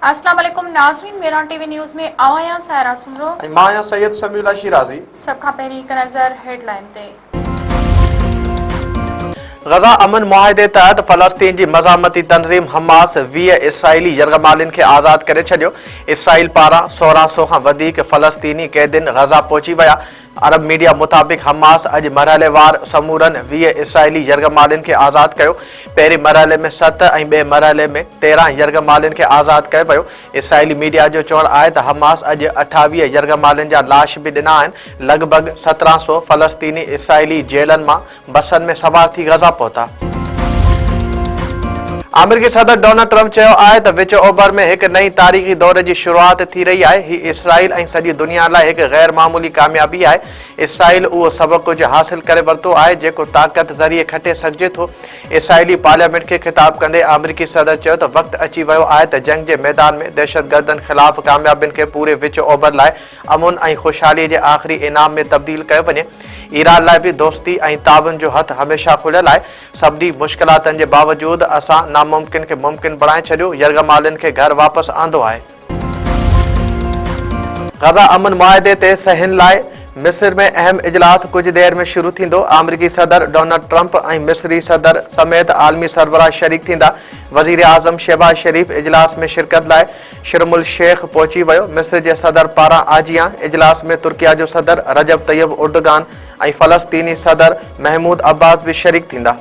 अस्सलाम वालेकुम नाज़रीन, मेरा टीवी न्यूज़ में आवायां सायरा सुमरो माया सैयद समीउल्लाह शिराजी। सब खां पहिरीं हिकु नज़र हेडलाइन ते। गज़ा अमन मुआहिदे तहत फ़लस्तीन जी मज़ामती तंज़ीम हमास 20 इसराइली यरगमालिन खे आज़ाद करे छॾियो। इसराइल पारां 1600 खां वधीक फ़लस्तीनी कैदिन गज़ा पहुची विया। अरब मीडिया मुताबिक़ हमास अॼु मरहलेवार समूरनि 20 इसराइली यरगमालिन खे आज़ाद कयो। पहिरीं मरहले में 7 ऐं ॿिए मरहले में 13 यरगमालिन खे आज़ाद कयो वियो। इसराइली मीडिया जो चवणु आहे त हमास अॼु 28 यरगमालिन जा लाश बि ॾिना आहिनि। लॻभॻि 1700 फ़लस्तीनी इसराइली जेलनि मां बसनि में सवार थी गज़ा पहुता। अमेरिकी सदर डोनाल्ड ट्रम्प चयो आहे त विच ओभर में हिकु नई तारीख़ी दौर जी शुरूआत थी रही आहे। ही इसराइल ऐं सॼी दुनिया लाइ हिकु गैर मामूली कामयाबी आहे। इसराइल उहो सभु कुझु हासिल करे वरितो आहे जेको ताक़त ज़रिए खटे सघिजे थो। इसराइली पार्लियामेंट खे ख़िताब कंदे अमेरिकी सदर चयो त वक़्तु अची वियो आहे त जंग जे मैदान में दहशतगर्दनि ख़िलाफ़ कामयाबियुनि खे पूरे विच ओभर लाइ अमुन ऐं ख़ुशहालीअ जे आख़िरी इनाम में तब्दील कयो वञे। ईरान लाइ बि दोस्ती ऐं ताउन जो हथ हमेशह खुलियल आहे। सभिनी मुश्किलातनि जे बावजूदि असां नामुमकिन खे मुमकिन बणाए छॾियो। यरगमालिन खे घर वापसि आंदो आहे। गज़ा अमन मुआहिदे ते सहीनि लाइ मिस्र में अहम इजलास कुछ देर में शुरू थींदो। अमेरिकी सदर डोनाल्ड ट्रम्प ऐं मिस्री सदर समेत आलमी सरबराह शरीक थींदा। वज़ीर आज़म शहबाज शरीफ इजलास में शिरकत लाइ शर्मुल शेख पहुची वियो। मिस्र जे सदर पारां आजियां इजलास में तुर्किया जो सदर रजब तैयब उर्दगान ऐं फ़लस्तीनी सदर महमूद अब्बास भी शरीक थींदा।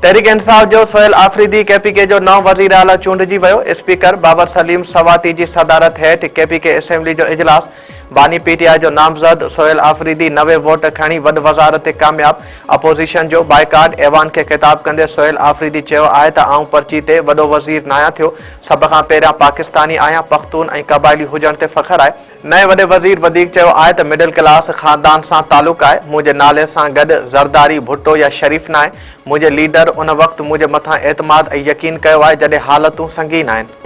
तहरीक इंसाफ जो सोहेल आफरीदी केपीके जो नओं वज़ीर आला चूंडिजी वियो। स्पीकर बाबर सलीम सवाती जी सदारत हेठि केपीके असेंबली जो इजलास। बानी पीटीआई जो नामज़द सोहेल आफरीदी 90 वोट खणी वॾ वज़ारत ते कामयाब। अपोज़िशन जो बाइकाट ऐवान खे ख़िताब कंदे सोहेल आफरीदी चयो आहे त आऊं पर्ची ते वॾो वज़ीर नायां थियो। सभ खां पहिरियां पाकिस्तानी आहियां, पख्तून ऐं क़बाइली हुजण ते फ़ख्रु आहे। नए वॾे वज़ीर वधीक चयो आहे त मिडिल क्लास ख़ानदान सां तालुक़ आहे। मुंहिंजे नाले सां गॾु ज़रदारी, भुट्टो या शरीफ़ न आहे। मुंहिंजे लीडर उन वक़्तु मुंहिंजे मथां एतमाद ऐं यकीन कयो आहे जॾहिं हालतूं संगीन आहिनि।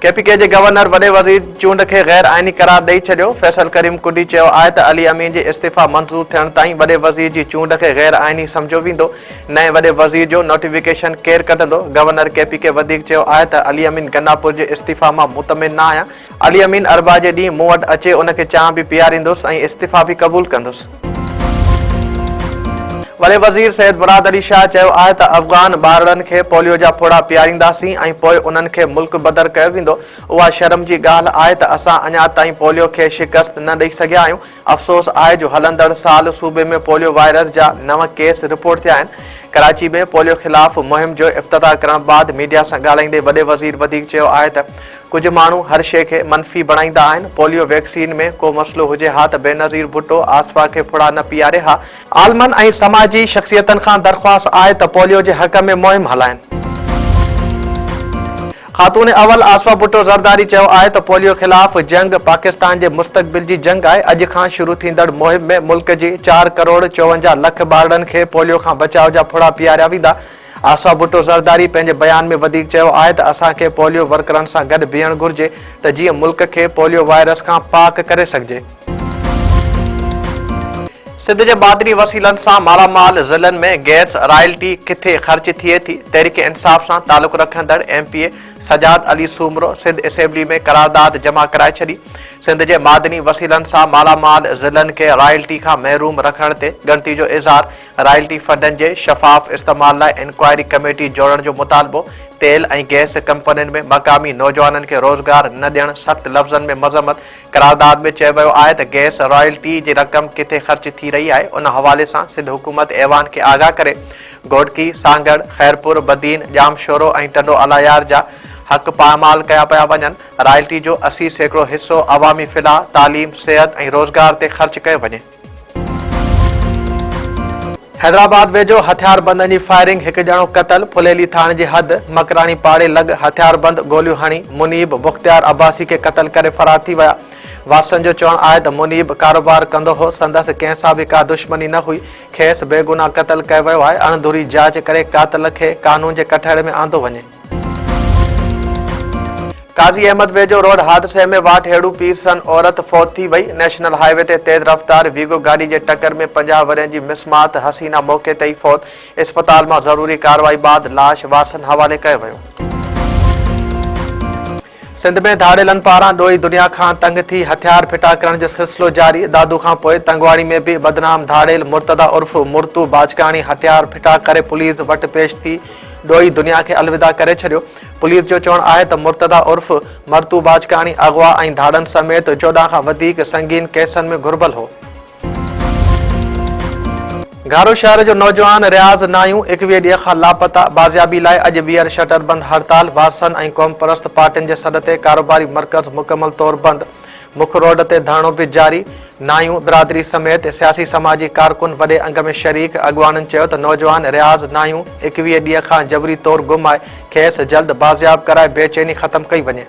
केपीके जे गवर्नर वॾे वज़ीर चूंड खे गैर आइनी करार ॾेई छॾियो। फैसल करीम कुडी चयो आहे त अली अमीन जे इस्तीफ़ा मंज़ूर थियण ताईं वॾे वज़ीर जी चूंड खे गैर आइनी सम्झो वेंदो। नए वॾे वज़ीर जो नोटिफिकेशन केरु कढंदो? गवर्नर केपीके वधीक चयो आहे त अली अमीन गन्नापुर जे इस्तीफ़ा मां मुतमिन न आहियां। अली अमीन अरबा जे ॾींहुं मूं वटि अचे उनखे चांहि बि पीआरींदुसि ऐं इस्तीफ़ा बि क़बूल कंदुसि। वॾे वज़ीर सैयद मुराद अली शाह चयो आहे त अफ़गान ॿारनि खे पोलियो जा फोड़ा पीआरींदासीं ऐं पोइ उन्हनि खे मुल्क बदर कयो वेंदो। उहा शर्म जी ॻाल्हि आहे त असां अञा ताईं पोलियो खे शिकस्त न ॾेई सघिया आहियूं। अफ़सोस आहे जो हलंदड़ साल सूबे में पोलियो वायरस जा 9 केस रिपोर्ट थिया आहिनि। कराची में पोलियो ख़िलाफ़ मुहिम जो इफ़्तिताह करण बाद मीडिया सां ॻाल्हाईंदे वॾे वज़ीर वधीक चयो आहे त कुझु माण्हू हर शइ खे मनफ़ी बणाईंदा आहिनि। पोलियो वैक्सीन में को मसइलो हुजे हा त बेनज़ीर भुट्टो आसफा खे फुड़ा न पीआरे हा। आलमनि ऐं समाजी शख़्सियतनि खां दरख़्वास्त आहे त पोलियो जे हक़ में मुहिम हलाइनि। ख़ातून अवल आसफा भुट्टो ज़रदारी चयो आहे त पोलियो ख़िलाफ़ जंग पाकिस्तान जे मुस्तक़बिल जी जंग आहे। अॼु खां शुरू थींदड़ मुहिम में मुल्क जी 4 करोड़ 54 लख ॿारनि खे पोलियो खां बचाव जा फुड़ा पीआरिया वेंदा। आसफा भुट्टो ज़रदारी पंहिंजे बयान में वधीक चयो आहे त असांखे पोलियो वर्करनि सां गॾु बीहणु घुर्जे त जीअं मुल्क खे पोलियो वायरस खां पाक करे सघिजे। सिंध जे मादनी वसीलनि सां मालामाल ज़िलनि में गैस रॉयल्टी किथे ख़र्च थिए थी? तहरीक इंसाफ़ सां तालुक़ रखंदड़ एमपीए सजाद अली सूमरो सिंध असेंबली में करारदाद जमा कराए छॾी। सिंध जे मादनी वसीलनि सां मालामाल ज़िलनि खे रॉयल्टी खां महरूम रखण ते ॻणती जो इज़हार। रॉयल्टी फंडनि जे शफ़ाफ़ इस्तेमाल लाइ इंक्वायरी कमेटी जोड़ण जो मुतालबो। तेल ऐं गैस कंपनियुनि में मक़ामी नौजवाननि खे रोज़गार न ॾियणु सख़्त लफ़्ज़नि में मज़म्मत। करारदाद में चयो वियो आहे त गैस रॉयल्टी जी रक़म किथे ख़र्च थी रही आहे। उन हवाले सां सिंध हुकूमत ऐवान खे आगाह करे घोटकी, सांगड़, खैरपुर, बदीन, जामशोरो ऐं टंडो अलायार जा हक़ पामाल कया पिया वञनि। रॉयल्टी जो 80% हिसो अवामी फ़िलाह, तालीम, सिहत ऐं रोज़गार ते ख़र्च कयो वञे। हैदराबाद वेझो हथियारबंदनि जी फायरिंग, हिकु ॼणो क़तल। फुलेली थाणे जी हद मकराणी पाड़े लॻ हथियारबंद गोलियूं हणी मुनीब मुख़्तियार अब्बासी खे क़तल करे फरार थी विया। वारसनि जो चवणु आहे त मुनीब कारोबार कंदो हो, संदसि कंहिं सां बि का दुश्मनी न हुई। खेसि बेगुनाह क़तल कयो वियो आहे। अणधूरी जांच करे कातिल खे कानून जे कठहरे में आंदो वञे। काजी अहमद वेझो रोड हादसे में वाट हेड़ू पीरसन औरत फौत थी वई। नेशनल हाईवे ते तेज रफ्तार वीगो गाड़ी जे टक्कर में 50 वरनि जी मिसमात हसीना मौके ते ई फौत। अस्पताल में जरूरी कार्रवाई बाद लाश वारसन हवाले कयो वियो। सिंध में धाड़ेलन पारां ॾोही दुनिया खां तंग थी हथियार फिटा करण जो सिलसिलो जारी। दादू खां पोइ तंगवाड़ी में भी बदनाम धाड़ेल मुर्तदा उर्फ मुर्तू बाजकाणी हथियार फिटा करे पुलिस वटि पेश थी ॾोही दुनिया के अलविदा करे छॾियो। पुलिस जो चवणु आहे त मुर्तदा उर्फ मर्तू बाजकाणी अगवा ऐं धाड़नि समेत 14 खां वधीक संगीन केसनि में घुर्बल हो। घारो शहर जो नौजवान रियाज़ नायूं 21 ॾींहं खां लापता। बाज़ियाबी लाइ अॼु ॿीहर शटर बंद हड़ताल। वारसन ऐं क़ौम परस्त पार्टियुनि जे सॾ ते कारोबारी मर्कज़ मुकमल तौर बंद। मुख्य रोड ते धरणो बि जारी। नायूं बिरादरी समेत सियासी समाजी कारकुन वॾे अंग में शरीक। अॻवाननि चयो त नौजवान रियाज़ नायूं 21 ॾींहं खां जबरी तौर गुम आहे। खेसि जल्द बाज़ियाब कराए बेचैनी ख़त्म कई वञे।